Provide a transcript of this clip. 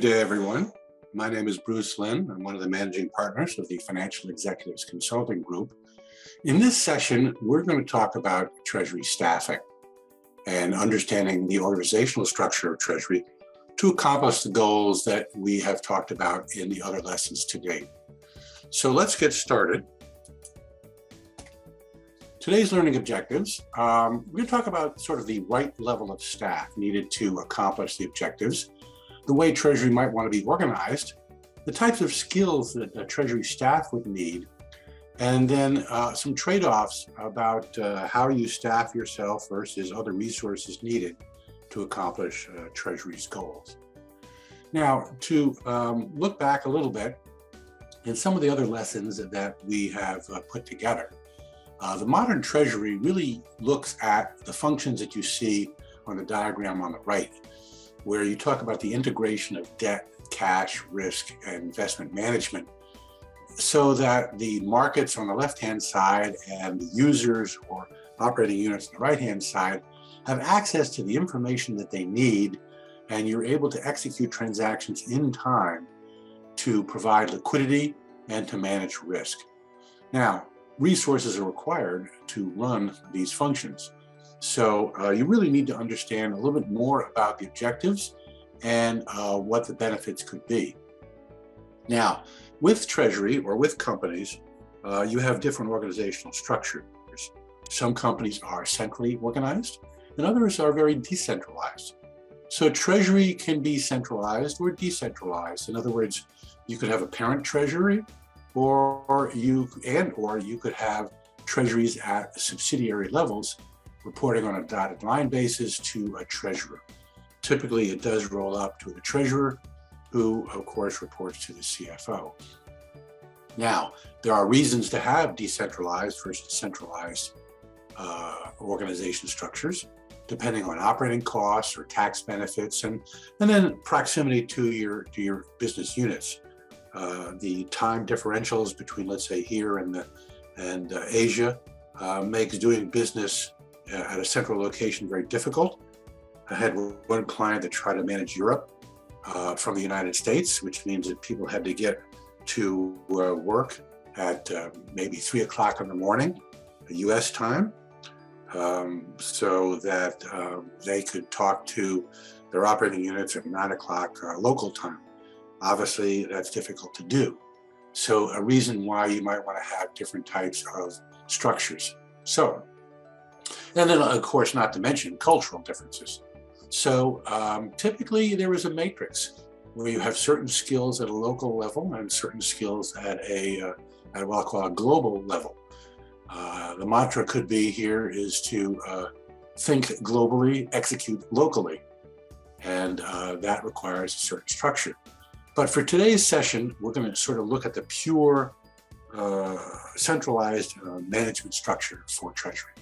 Good day, everyone. My name is Bruce Lynn. I'm one of the managing partners of the Financial Executives Consulting Group. In this session, we're going to talk about Treasury staffing and understanding the organizational structure of Treasury to accomplish the goals that we have talked about in the other lessons to date. So let's get started. Today's learning objectives, we're going to talk about sort of the right level of staff needed to accomplish the objectives, the way Treasury might want to be organized, the types of skills that a Treasury staff would need, and then some trade-offs about how you staff yourself versus other resources needed to accomplish Treasury's goals. Now, to look back a little bit in some of the other lessons that we have put together, the modern Treasury really looks at the functions that you see on the diagram on the right, where you talk about the integration of debt, cash, risk, and investment management, so that the markets on the left-hand side and the users or operating units on the right-hand side have access to the information that they need, and you're able to execute transactions in time to provide liquidity and to manage risk. Now, resources are required to run these functions. So you really need to understand a little bit more about the objectives and what the benefits could be. Now, with Treasury or with companies, you have different organizational structures. Some companies are centrally organized and others are very decentralized. So Treasury can be centralized or decentralized. In other words, you could have a parent Treasury or you could have treasuries at subsidiary levels reporting on a dotted line basis to a treasurer. Typically, it does roll up to the treasurer, who, of course, reports to the CFO. Now, there are reasons to have decentralized versus centralized organization structures, depending on operating costs or tax benefits, and then proximity to your business units. The time differentials between, let's say, here and Asia makes doing business at a central location very difficult. I had one client that tried to manage Europe from the United States, which means that people had to get to work at maybe 3 o'clock in the morning, US time, so that they could talk to their operating units at 9 o'clock local time. Obviously, that's difficult to do. So a reason why you might want to have different types of structures. So, and then, of course, not to mention cultural differences. So typically there is a matrix where you have certain skills at a local level and certain skills at what I'll call a global level. The mantra could be here is to think globally, execute locally. And that requires a certain structure. But for today's session, we're going to sort of look at the pure centralized management structure for Treasury.